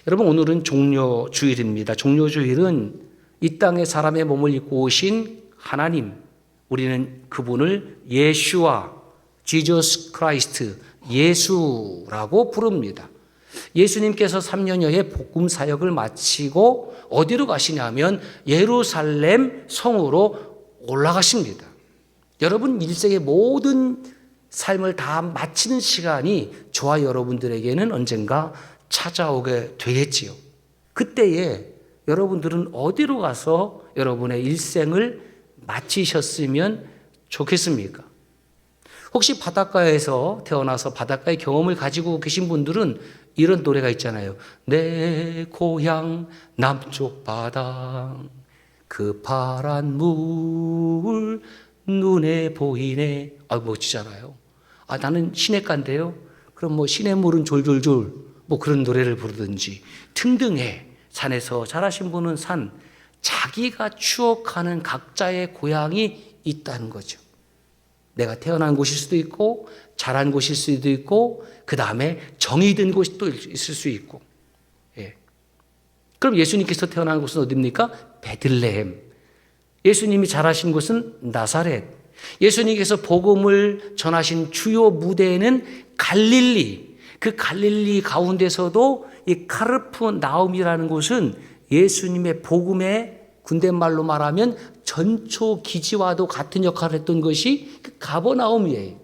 여러분, 오늘은 종료주일입니다. 종료주일은 이 땅에 사람의 몸을 입고 오신 하나님, 우리는 그분을 예슈와, 지저스 크라이스트, 예수라고 부릅니다. 예수님께서 3년여의 복음 사역을 마치고 어디로 가시냐면 예루살렘 성으로 올라가십니다. 여러분, 일생의 모든 삶을 다 마치는 시간이 저와 여러분들에게는 언젠가 찾아오게 되겠지요. 그때에 여러분들은 어디로 가서 여러분의 일생을 마치셨으면 좋겠습니까? 혹시 바닷가에서 태어나서 바닷가의 경험을 가지고 계신 분들은 이런 노래가 있잖아요. 내 고향 남쪽 바다, 그 파란 물 눈에 보이네. 멋지잖아요. 나는 시냇가인데요. 그럼 시냇물은 졸졸졸 그런 노래를 부르든지 등등의 산에서 자라신 분은 산, 자기가 추억하는 각자의 고향이 있다는 거죠. 내가 태어난 곳일 수도 있고 자란 곳일 수도 있고 그 다음에 정이 든 곳이 또 있을 수 있고. 그럼 예수님께서 태어난 곳은 어디입니까? 베들레헴. 예수님이 자라신 곳은 나사렛. 예수님께서 복음을 전하신 주요 무대는 갈릴리. 그 갈릴리 가운데서도 이 카르프나움이라는 곳은 예수님의 복음의 군대말로 말하면 전초 기지와도 같은 역할을 했던 것이 그 가버나움이에요.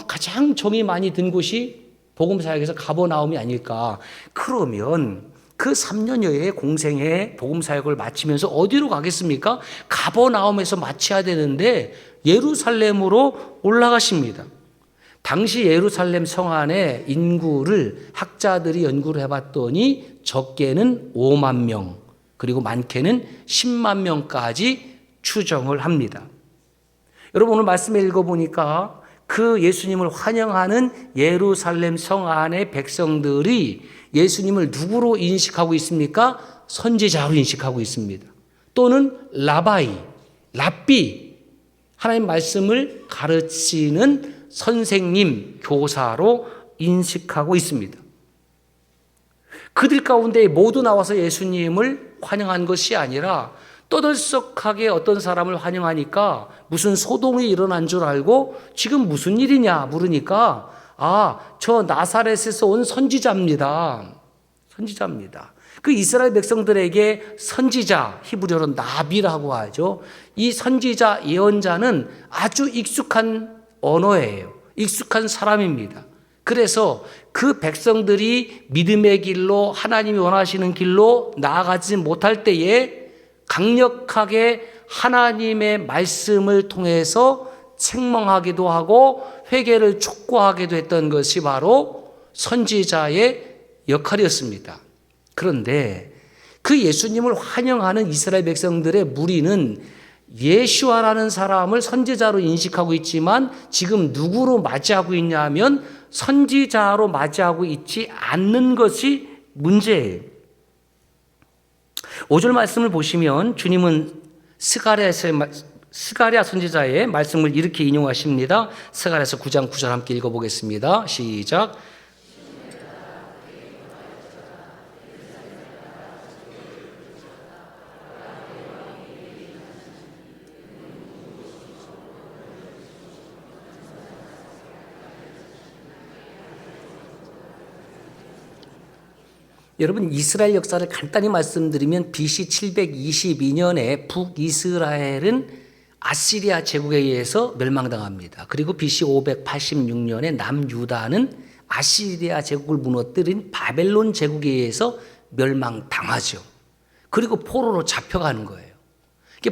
가장 정이 많이 든 곳이 복음 사역에서 가버나움이 아닐까. 그러면 그 3년여의 공생의 복음 사역을 마치면서 어디로 가겠습니까? 가버나움에서 마쳐야 되는데 예루살렘으로 올라가십니다. 당시 예루살렘 성 안의 인구를 학자들이 연구를 해봤더니 적게는 5만 명, 그리고 많게는 10만 명까지 추정을 합니다. 여러분, 오늘 말씀을 읽어보니까 그 예수님을 환영하는 예루살렘 성 안의 백성들이 예수님을 누구로 인식하고 있습니까? 선지자로 인식하고 있습니다. 또는 라바이, 랍비, 하나님 말씀을 가르치는 선생님, 교사로 인식하고 있습니다. 그들 가운데 모두 나와서 예수님을 환영한 것이 아니라 떠들썩하게 어떤 사람을 환영하니까 무슨 소동이 일어난 줄 알고 지금 무슨 일이냐 물으니까 저 나사렛에서 온 선지자입니다. 선지자입니다. 그 이스라엘 백성들에게 선지자, 히브리어로 나비라고 하죠. 이 선지자, 예언자는 아주 익숙한 언어예요. 익숙한 사람입니다. 그래서 그 백성들이 믿음의 길로 하나님이 원하시는 길로 나아가지 못할 때에 강력하게 하나님의 말씀을 통해서 책망하기도 하고 회개를 촉구하기도 했던 것이 바로 선지자의 역할이었습니다. 그런데 그 예수님을 환영하는 이스라엘 백성들의 무리는 예슈아라는 사람을 선지자로 인식하고 있지만 지금 누구로 맞이하고 있냐면 선지자로 맞이하고 있지 않는 것이 문제예요. 5절 말씀을 보시면 주님은 스가랴 선지자의 말씀을 이렇게 인용하십니다. 스가랴서 9장 9절 함께 읽어보겠습니다. 시작. 여러분, 이스라엘 역사를 간단히 말씀드리면 BC 722년에 북이스라엘은 아시리아 제국에 의해서 멸망당합니다. 그리고 BC 586년에 남유다는 아시리아 제국을 무너뜨린 바벨론 제국에 의해서 멸망당하죠. 그리고 포로로 잡혀가는 거예요.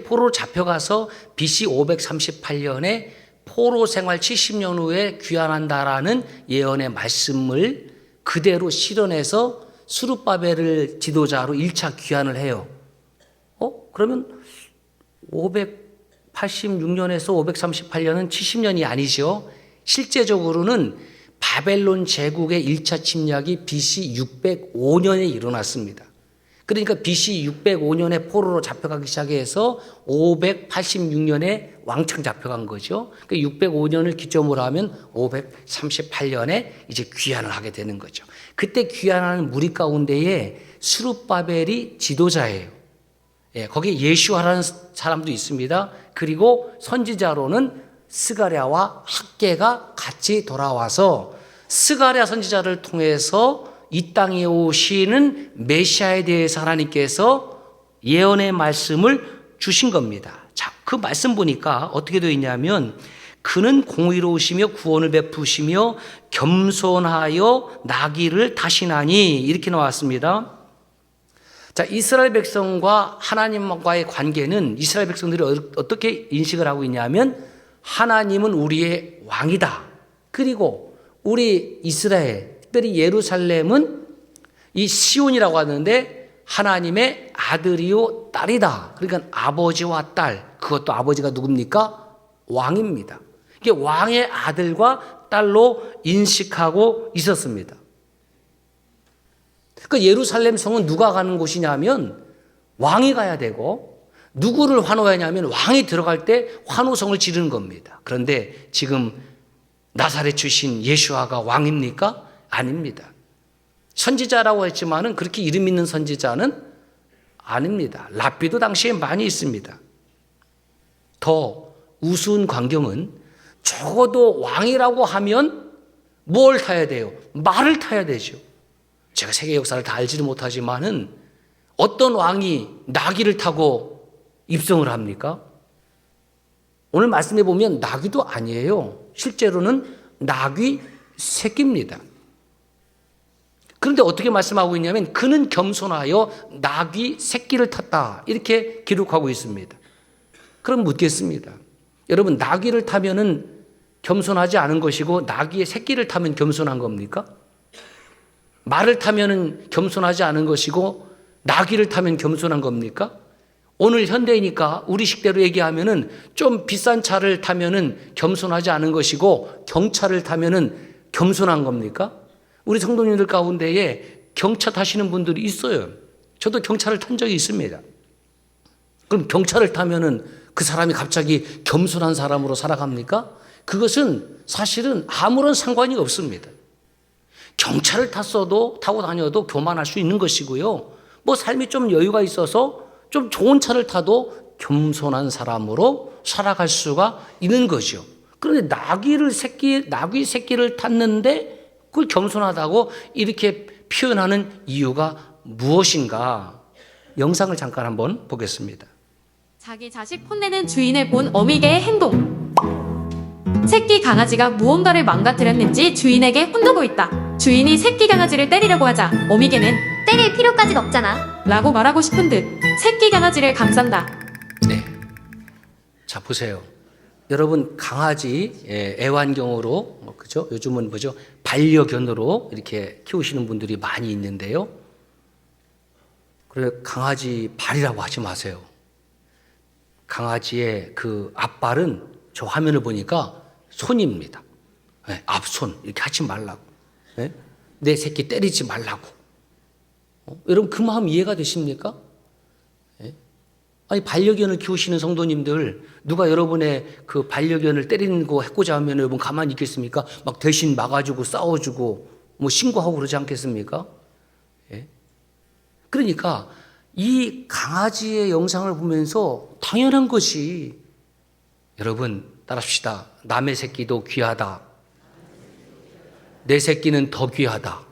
포로로 잡혀가서 BC 538년에 포로 생활 70년 후에 귀환한다라는 예언의 말씀을 그대로 실현해서 스룹바벨을 지도자로 1차 귀환을 해요. 그러면 586년에서 538년은 70년이 아니죠. 실제적으로는 바벨론 제국의 1차 침략이 BC 605년에 일어났습니다. 그러니까 BC 605년에 포로로 잡혀가기 시작해서 586년에 왕창 잡혀간 거죠. 그러니까 605년을 기점으로 하면 538년에 이제 귀환을 하게 되는 거죠. 그때 귀환하는 무리 가운데에 스룹바벨이 지도자예요. 예, 거기에 예슈아라는 사람도 있습니다. 그리고 선지자로는 스가랴와 학개가 같이 돌아와서 스가랴 선지자를 통해서 이 땅에 오시는 메시아에 대해서 하나님께서 예언의 말씀을 주신 겁니다. 자, 그 말씀 보니까 어떻게 되어 있냐면 그는 공의로우시며 구원을 베푸시며 겸손하여 나귀를 타시나니 이렇게 나왔습니다. 자, 이스라엘 백성과 하나님과의 관계는 이스라엘 백성들이 어떻게 인식을 하고 있냐면 하나님은 우리의 왕이다. 그리고 우리 이스라엘, 특별히 예루살렘은 이 시온이라고 하는데 하나님의 아들이요 딸이다. 그러니까 아버지와 딸, 그것도 아버지가 누굽니까? 왕입니다. 이게 왕의 아들과 딸로 인식하고 있었습니다. 그 예루살렘 성은 누가 가는 곳이냐면 왕이 가야 되고 누구를 환호하냐면 왕이 들어갈 때 환호성을 지르는 겁니다. 그런데 지금 나사렛 출신 예수아가 왕입니까? 아닙니다. 선지자라고 했지만은 그렇게 이름 있는 선지자는 아닙니다. 랍비도 당시에 많이 있습니다. 더 우스운 광경은 적어도 왕이라고 하면 뭘 타야 돼요? 말을 타야 되죠. 제가 세계 역사를 다 알지는 못하지만은 어떤 왕이 나귀를 타고 입성을 합니까? 오늘 말씀해 보면 나귀도 아니에요. 실제로는 나귀 새끼입니다. 그런데 어떻게 말씀하고 있냐면 그는 겸손하여 나귀 새끼를 탔다. 이렇게 기록하고 있습니다. 그럼 묻겠습니다. 여러분, 나귀를 타면은 겸손하지 않은 것이고 나귀의 새끼를 타면 겸손한 겁니까? 말을 타면은 겸손하지 않은 것이고 나귀를 타면 겸손한 겁니까? 오늘 현대이니까 우리식대로 얘기하면은 좀 비싼 차를 타면은 겸손하지 않은 것이고 경차를 타면은 겸손한 겁니까? 우리 성도님들 가운데에 경차 타시는 분들이 있어요. 저도 경차를 탄 적이 있습니다. 그럼 경차를 타면은 그 사람이 갑자기 겸손한 사람으로 살아갑니까? 그것은 사실은 아무런 상관이 없습니다. 경차를 타고 다녀도 교만할 수 있는 것이고요. 뭐 삶이 좀 여유가 있어서 좀 좋은 차를 타도 겸손한 사람으로 살아갈 수가 있는 거죠. 그런데 나귀 새끼를 탔는데 그걸 겸손하다고 이렇게 표현하는 이유가 무엇인가? 영상을 잠깐 한번 보겠습니다. 자기 자식 폰내는 주인을 본 어미개의 행동. 새끼 강아지가 무언가를 망가뜨렸는지 주인에게 혼나고 있다. 주인이 새끼 강아지를 때리려고 하자 어미개는 때릴 필요까진 없잖아. 라고 말하고 싶은 듯 새끼 강아지를 감싼다. 네. 자, 보세요. 여러분, 강아지 애완경으로, 그죠? 요즘은 뭐죠? 반려견으로 이렇게 키우시는 분들이 많이 있는데요. 그래, 강아지 발이라고 하지 마세요. 강아지의 그 앞발은 저 화면을 보니까 손입니다. 네, 앞손. 이렇게 하지 말라고. 네? 내 새끼 때리지 말라고. 여러분, 그 마음 이해가 되십니까? 네? 아니, 반려견을 키우시는 성도님들, 누가 여러분의 그 반려견을 때리는 거 해코자 하면 여러분 가만히 있겠습니까? 막 대신 막아주고 싸워주고 뭐 신고하고 그러지 않겠습니까? 네? 그러니까 이 강아지의 영상을 보면서 당연한 것이 여러분 따라합시다. 남의 새끼도 귀하다. 내 새끼는 더 귀하다.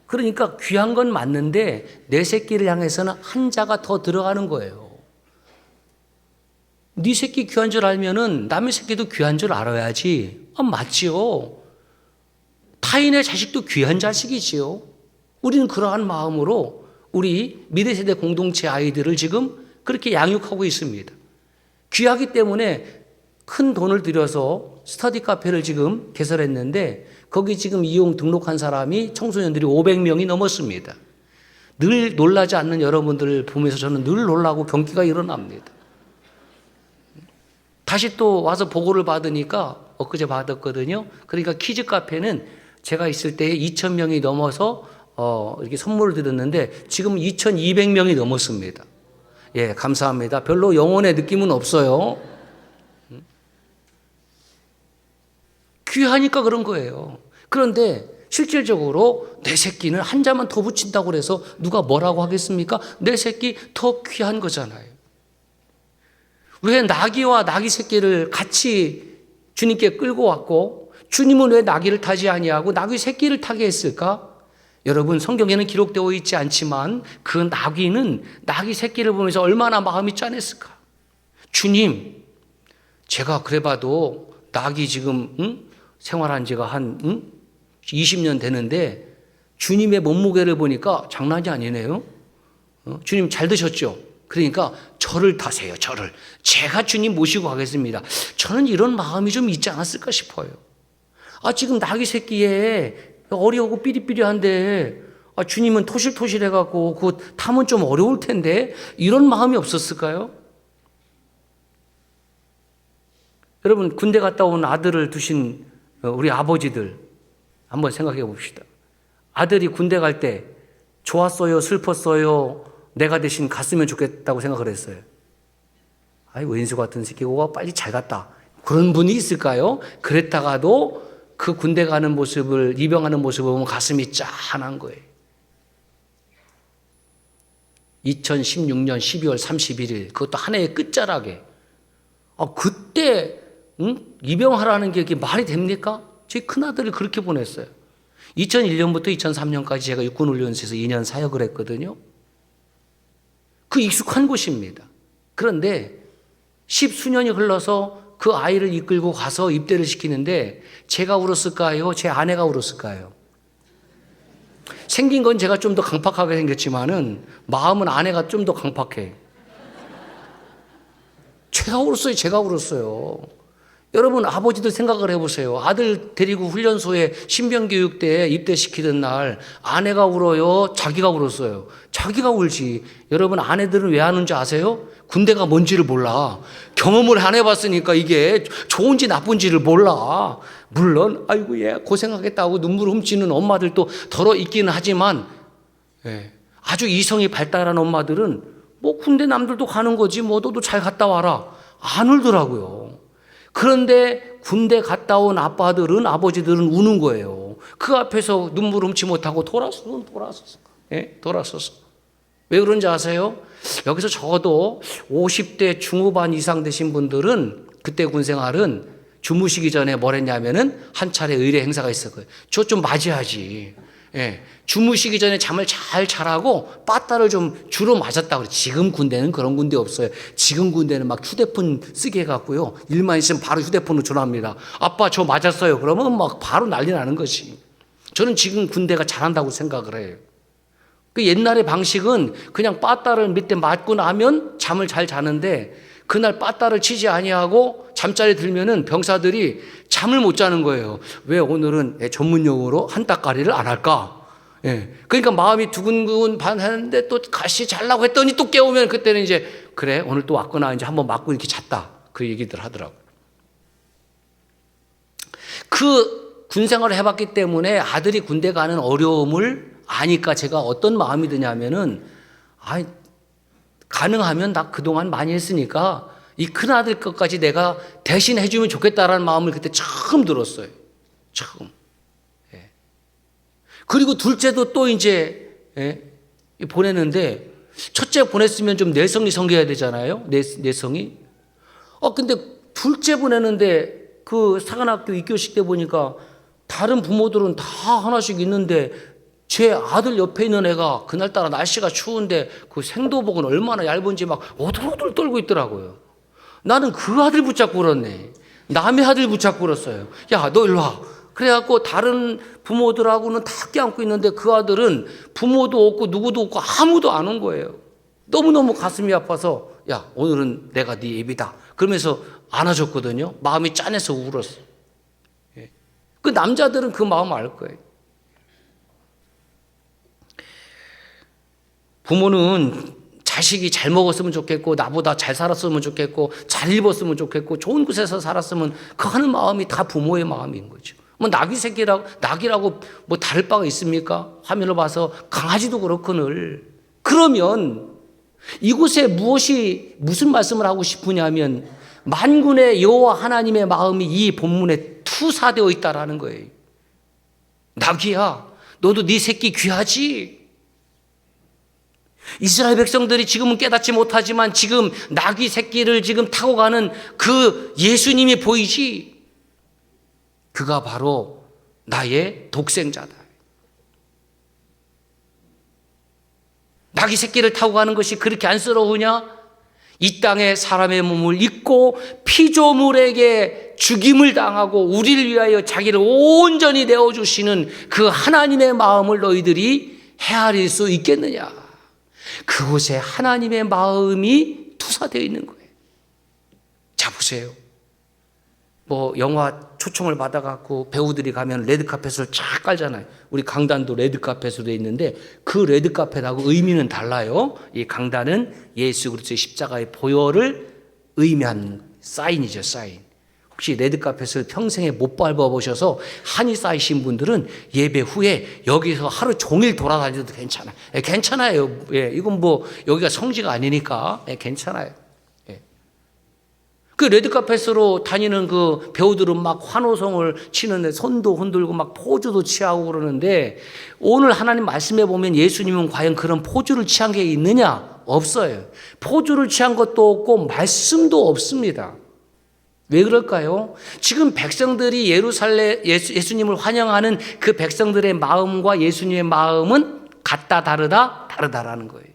그러니까 귀한 건 맞는데 내 새끼를 향해서는 한자가 더 들어가는 거예요. 네 새끼 귀한 줄 알면은 남의 새끼도 귀한 줄 알아야지. 맞지요. 타인의 자식도 귀한 자식이지요. 우리는 그러한 마음으로 우리 미래세대 공동체 아이들을 지금 그렇게 양육하고 있습니다. 귀하기 때문에 큰 돈을 들여서 스터디 카페를 지금 개설했는데 거기 지금 이용 등록한 사람이 청소년들이 500명이 넘었습니다. 늘 놀라지 않는 여러분들을 보면서 저는 늘 놀라고 경기가 일어납니다. 다시 또 와서 보고를 받으니까 엊그제 받았거든요. 그러니까 키즈 카페는 제가 있을 때 2,000명이 넘어서 이렇게 선물을 드렸는데 지금 2,200명이 넘었습니다. 예, 감사합니다. 별로 영혼의 느낌은 없어요. 귀하니까 그런 거예요. 그런데 실질적으로 내 새끼는 한 자만 더 붙인다고 그래서 누가 뭐라고 하겠습니까? 내 새끼 더 귀한 거잖아요. 왜 나귀와 나귀 새끼를 같이 주님께 끌고 왔고 주님은 왜 나귀를 타지 아니하고 나귀 새끼를 타게 했을까? 여러분 성경에는 기록되어 있지 않지만 그 나귀는 나귀 새끼를 보면서 얼마나 마음이 짠했을까? 주님, 제가 그래봐도 나귀 지금 생활한 지가 한 20년 되는데 주님의 몸무게를 보니까 장난이 아니네요. 주님 잘 드셨죠? 그러니까 저를 타세요. 저를. 제가 주님 모시고 가겠습니다. 저는 이런 마음이 좀 있지 않았을까 싶어요. 지금 나귀 새끼에 어려우고 삐리삐리한데 주님은 토실토실해갖고 그거 타면 좀 어려울 텐데 이런 마음이 없었을까요? 여러분 군대 갔다 온 아들을 두신 우리 아버지들 한번 생각해 봅시다. 아들이 군대 갈 때 좋았어요? 슬펐어요? 내가 대신 갔으면 좋겠다고 생각을 했어요. 왼수 같은 새끼가 빨리 잘 갔다. 그런 분이 있을까요? 그랬다가도 그 군대 가는 모습을, 입영하는 모습을 보면 가슴이 짠한 거예요. 2016년 12월 31일, 그것도 한 해의 끝자락에. 그때, 입영하라는 게 말이 됩니까? 제 큰아들을 그렇게 보냈어요. 2001년부터 2003년까지 제가 육군훈련소에서 2년 사역을 했거든요. 그 익숙한 곳입니다. 그런데 10수년이 흘러서 그 아이를 이끌고 가서 입대를 시키는데 제가 울었을까요? 제 아내가 울었을까요? 생긴 건 제가 좀 더 강팍하게 생겼지만은 마음은 아내가 좀 더 강팍해. 제가 울었어요. 제가 울었어요. 여러분 아버지들 생각을 해보세요. 아들 데리고 훈련소에 신병교육대에 입대시키던 날 아내가 울어요? 자기가 울었어요? 자기가 울지. 여러분 아내들은 왜 하는지 아세요? 군대가 뭔지를 몰라. 경험을 안 해봤으니까 이게 좋은지 나쁜지를 몰라. 물론 아이고 얘 고생하겠다고 눈물 훔치는 엄마들도 덜어 있기는 하지만 아주 이성이 발달한 엄마들은 뭐 군대 남들도 가는 거지 뭐 너도 잘 갔다 와라. 안 울더라고요. 그런데 군대 갔다 온 아빠들은 아버지들은 우는 거예요. 그 앞에서 눈물 훔치 못하고 돌아서서 돌아서서. 왜 그런지 아세요? 여기서 적어도 50대 중후반 이상 되신 분들은 그때 군생활은 주무시기 전에 뭘 했냐면은 한 차례 의례 행사가 있었고요. 저 좀 맞아야지. 주무시기 전에 잠을 잘 자라고 빠따를 좀 주로 맞았다고 그래요. 지금 군대는 그런 군대 없어요. 지금 군대는 막 휴대폰 쓰게 해갖고요. 일만 있으면 바로 휴대폰으로 전화합니다. 아빠 저 맞았어요. 그러면 막 바로 난리 나는 거지. 저는 지금 군대가 잘한다고 생각을 해요. 그 옛날의 방식은 그냥 빠따를 밑에 맞고 나면 잠을 잘 자는데 그날 빠따를 치지 아니하고 잠자리 들면은 병사들이 잠을 못 자는 거예요. 왜 오늘은 전문용어로 한따까리를 안 할까? 그러니까 마음이 두근두근 반하는데 또 다시 자려고 했더니 또 깨우면 그때는 이제 그래 오늘 또 왔구나 이제 한번 맞고 이렇게 잤다. 그 얘기들 하더라고요. 그 군생활을 해봤기 때문에 아들이 군대 가는 어려움을 아니까 제가 어떤 마음이 드냐면은 가능하면 나 그동안 많이 했으니까 이 큰아들 것까지 내가 대신 해주면 좋겠다라는 마음을 그때 처음 들었어요. 처음. 그리고 둘째도 또 이제 보내는데 첫째 보냈으면 좀 내성이 생겨야 되잖아요. 내성이. 근데 둘째 보내는데 그 사관학교 입교식 때 보니까 다른 부모들은 다 하나씩 있는데 제 아들 옆에 있는 애가 그날따라 날씨가 추운데 그 생도복은 얼마나 얇은지 막 오들오들 떨고 있더라고요. 나는 그 아들 붙잡고 울었네. 남의 아들 붙잡고 울었어요. 야, 너 일로 와. 그래갖고 다른 부모들하고는 다 껴안고 있는데 그 아들은 부모도 없고 누구도 없고 아무도 안 온 거예요. 너무너무 가슴이 아파서 야, 오늘은 내가 네 애비다. 그러면서 안아줬거든요. 마음이 짠해서 울었어. 그 남자들은 그 마음 알 거예요. 부모는 자식이 잘 먹었으면 좋겠고 나보다 잘 살았으면 좋겠고 잘 입었으면 좋겠고 좋은 곳에서 살았으면 그 하는 마음이 다 부모의 마음인 거죠. 뭐 낙이라고 뭐 다를 바가 있습니까? 화면을 봐서 강아지도 그렇거늘. 그러면 이곳에 무슨 말씀을 하고 싶으냐면 만군의 여호와 하나님의 마음이 이 본문에 투사되어 있다라는 거예요. 낙이야, 너도 네 새끼 귀하지? 이스라엘 백성들이 지금은 깨닫지 못하지만 지금 낙이 새끼를 지금 타고 가는 그 예수님이 보이지? 그가 바로 나의 독생자다. 낙이 새끼를 타고 가는 것이 그렇게 안쓰러우냐? 이 땅에 사람의 몸을 입고 피조물에게 죽임을 당하고 우리를 위하여 자기를 온전히 내어주시는 그 하나님의 마음을 너희들이 헤아릴 수 있겠느냐? 그곳에 하나님의 마음이 투사되어 있는 거예요. 자, 보세요. 뭐 영화 초청을 받아갖고 배우들이 가면 레드카펫을 쫙 깔잖아요. 우리 강단도 레드카펫으로 되어 있는데 그 레드카펫하고 의미는 달라요. 이 강단은 예수 그리스도의 십자가의 보혈을 의미한 사인이죠, 사인. 혹시 레드카펫을 평생에 못 밟아보셔서 한이 쌓이신 분들은 예배 후에 여기서 하루 종일 돌아다녀도 괜찮아요. 괜찮아요. 이건 뭐 여기가 성지가 아니니까 괜찮아요. 그 레드카펫으로 다니는 그 배우들은 막 환호성을 치는데 손도 흔들고 막 포즈도 취하고 그러는데 오늘 하나님 말씀에 보면 예수님은 과연 그런 포즈를 취한 게 있느냐? 없어요. 포즈를 취한 것도 없고 말씀도 없습니다. 왜 그럴까요? 지금 백성들이 예수님을 환영하는 그 백성들의 마음과 예수님의 마음은 같다 다르다라는 거예요.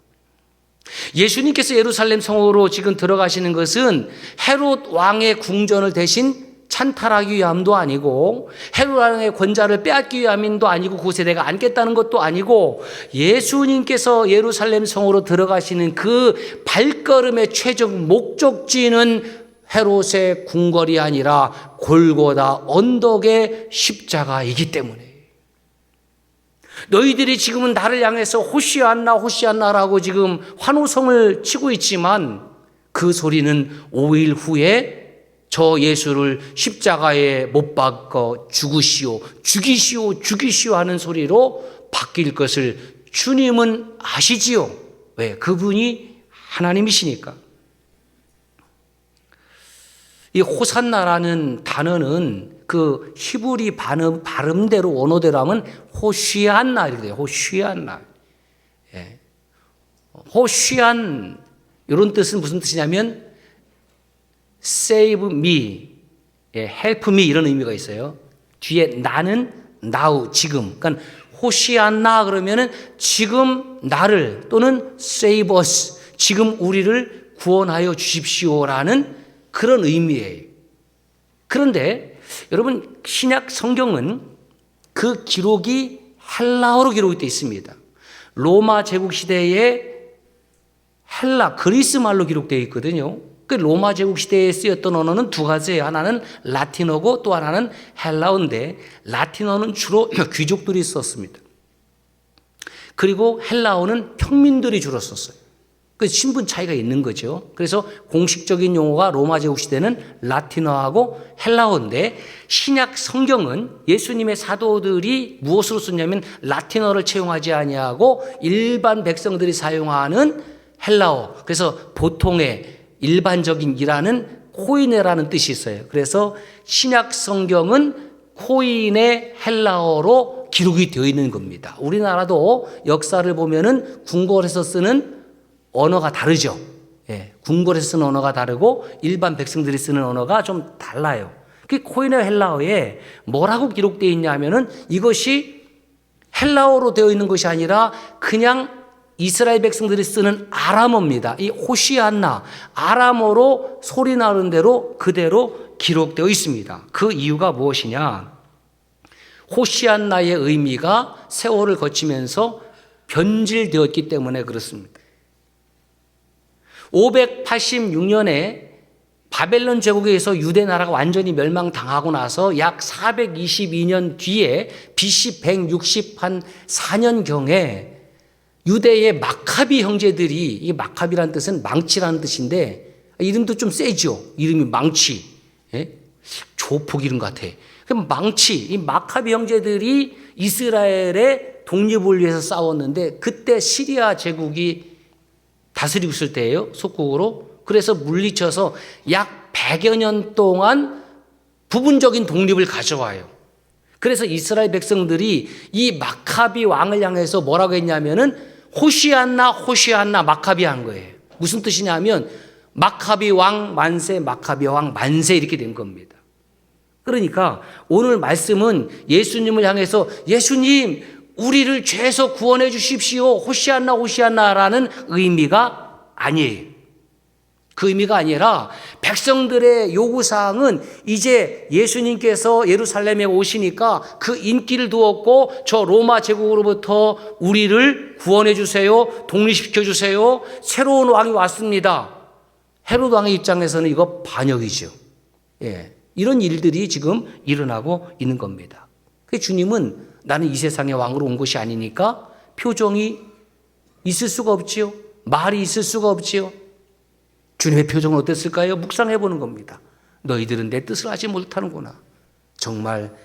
예수님께서 예루살렘 성으로 지금 들어가시는 것은 헤롯 왕의 궁전을 대신 찬탈하기 위함도 아니고 헤롯 왕의 권좌를 빼앗기 위함도 아니고 그곳에 내가 앉겠다는 것도 아니고 예수님께서 예루살렘 성으로 들어가시는 그 발걸음의 최종 목적지는 헤롯의 궁궐이 아니라 골고다 언덕의 십자가이기 때문에 너희들이 지금은 나를 향해서 호시안나 호시안나라고 지금 환호성을 치고 있지만 그 소리는 5일 후에 저 예수를 십자가에 못 박아 죽이시오 하는 소리로 바뀔 것을 주님은 아시지요. 왜? 그분이 하나님이시니까. 이 호산나라는 단어는 그 히브리 발음대로 원어대로 하면 호시안나 이렇게 돼요. 호시안나. 호시안 이런 뜻은 무슨 뜻이냐면 save me, help me 이런 의미가 있어요. 뒤에 나는 now 지금. 그러니까 호시안나 그러면은 지금 나를 또는 save us 지금 우리를 구원하여 주십시오라는 그런 의미예요. 그런데 여러분 신약 성경은 그 기록이 헬라어로 기록이 되어 있습니다. 로마 제국 시대에 그리스 말로 기록되어 있거든요. 그 로마 제국 시대에 쓰였던 언어는 두 가지예요. 하나는 라틴어고 또 하나는 헬라어인데 라틴어는 주로 귀족들이 썼습니다. 그리고 헬라어는 평민들이 주로 썼어요. 그 신분 차이가 있는 거죠. 그래서 공식적인 용어가 로마 제국 시대는 라틴어하고 헬라어인데 신약 성경은 예수님의 사도들이 무엇으로 썼냐면 라틴어를 채용하지 아니하고 일반 백성들이 사용하는 헬라어. 그래서 보통의 일반적인이라는 코이네라는 뜻이 있어요. 그래서 신약 성경은 코인의 헬라어로 기록이 되어 있는 겁니다. 우리나라도 역사를 보면은 궁궐에서 쓰는 언어가 다르죠. 궁궐에서 쓰는 언어가 다르고 일반 백성들이 쓰는 언어가 좀 달라요. 그 코인의 헬라어에 뭐라고 기록되어 있냐면은 이것이 헬라어로 되어 있는 것이 아니라 그냥 이스라엘 백성들이 쓰는 아람어입니다. 이 호시안나 아람어로 소리 나는 대로 그대로 기록되어 있습니다. 그 이유가 무엇이냐? 호시안나의 의미가 세월을 거치면서 변질되었기 때문에 그렇습니다. 586년에 바벨론 제국에 의해서 유대 나라가 완전히 멸망당하고 나서 약 422년 뒤에 BC 164년경에 유대의 마카비 형제들이, 이 마카비라는 뜻은 망치라는 뜻인데 이름도 좀 세죠. 이름이 망치. 조폭 이름 같아. 그럼 망치, 이 마카비 형제들이 이스라엘의 독립을 위해서 싸웠는데 그때 시리아 제국이 다스리고 있을 때예요. 속국으로. 그래서 물리쳐서 약 100여 년 동안 부분적인 독립을 가져와요. 그래서 이스라엘 백성들이 이 마카비 왕을 향해서 뭐라고 했냐면은 호시안나 호시안나 마카비 한 거예요. 무슨 뜻이냐면 마카비 왕 만세 마카비 왕 만세 이렇게 된 겁니다. 그러니까 오늘 말씀은 예수님을 향해서 예수님 우리를 죄에서 구원해 주십시오 호시안나 호시안나라는 의미가 아니에요. 그 의미가 아니라 백성들의 요구사항은 이제 예수님께서 예루살렘에 오시니까 그 인기를 두었고 저 로마 제국으로부터 우리를 구원해 주세요. 독립시켜 주세요. 새로운 왕이 왔습니다. 헤롯 왕의 입장에서는 이거 반역이죠. 예, 이런 일들이 지금 일어나고 있는 겁니다. 주님은 나는 이 세상의 왕으로 온 것이 아니니까 표정이 있을 수가 없지요. 말이 있을 수가 없지요. 주님의 표정은 어땠을까요? 묵상해 보는 겁니다. 너희들은 내 뜻을 하지 못하는구나. 정말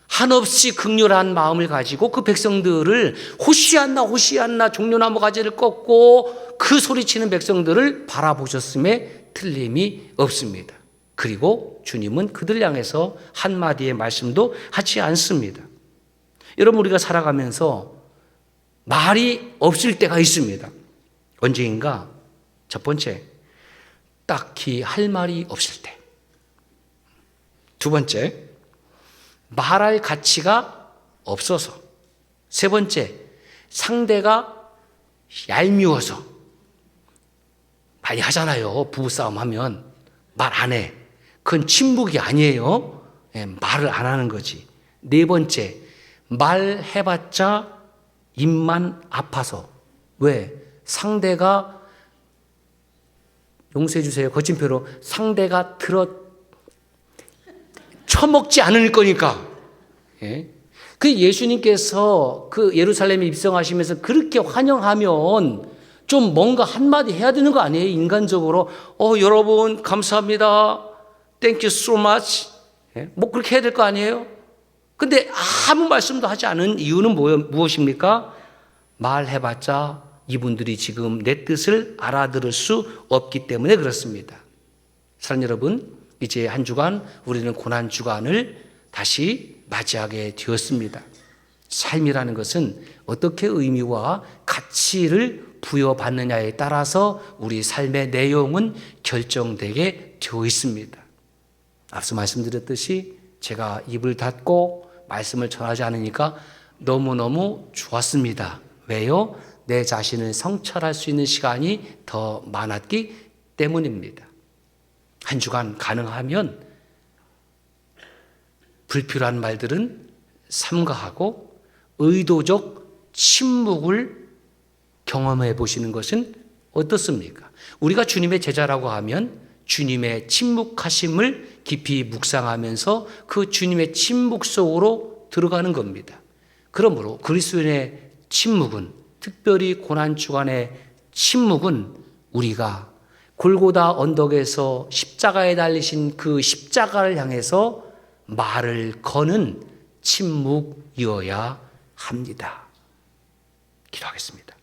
한없이 극렬한 마음을 가지고 그 백성들을 호시안나 호시안나 종려나무 가지를 꺾고 그 소리치는 백성들을 바라보셨음에 틀림이 없습니다. 그리고 주님은 그들 향해서 한마디의 말씀도 하지 않습니다. 여러분 우리가 살아가면서 말이 없을 때가 있습니다. 언제인가? 첫 번째, 딱히 할 말이 없을 때. 두 번째, 말할 가치가 없어서. 세 번째, 상대가 얄미워서. 많이 하잖아요. 부부싸움 하면 말 안 해. 그건 침묵이 아니에요. 말을 안 하는 거지. 네 번째, 말해봤자 입만 아파서. 왜? 상대가 용서해 주세요. 거침표로 상대가 처먹지 않을 거니까. 예? 그 예수님께서 그 예루살렘에 입성하시면서 그렇게 환영하면 좀 뭔가 한마디 해야 되는 거 아니에요? 인간적으로. 여러분 감사합니다. Thank you so much. 예? 뭐 그렇게 해야 될 거 아니에요? 근데 아무 말씀도 하지 않은 이유는 무엇입니까? 말해봤자 이분들이 지금 내 뜻을 알아들을 수 없기 때문에 그렇습니다. 사랑하는 여러분, 이제 한 주간 우리는 고난 주간을 다시 맞이하게 되었습니다. 삶이라는 것은 어떻게 의미와 가치를 부여받느냐에 따라서 우리 삶의 내용은 결정되게 되어 있습니다. 앞서 말씀드렸듯이 제가 입을 닫고 말씀을 전하지 않으니까 너무너무 좋았습니다. 왜요? 내 자신을 성찰할 수 있는 시간이 더 많았기 때문입니다. 한 주간 가능하면 불필요한 말들은 삼가하고 의도적 침묵을 경험해 보시는 것은 어떻습니까? 우리가 주님의 제자라고 하면 주님의 침묵하심을 깊이 묵상하면서 그 주님의 침묵 속으로 들어가는 겁니다. 그러므로 그리스도인의 침묵은, 특별히 고난주간의 침묵은 우리가 골고다 언덕에서 십자가에 달리신 그 십자가를 향해서 말을 거는 침묵이어야 합니다. 기도하겠습니다.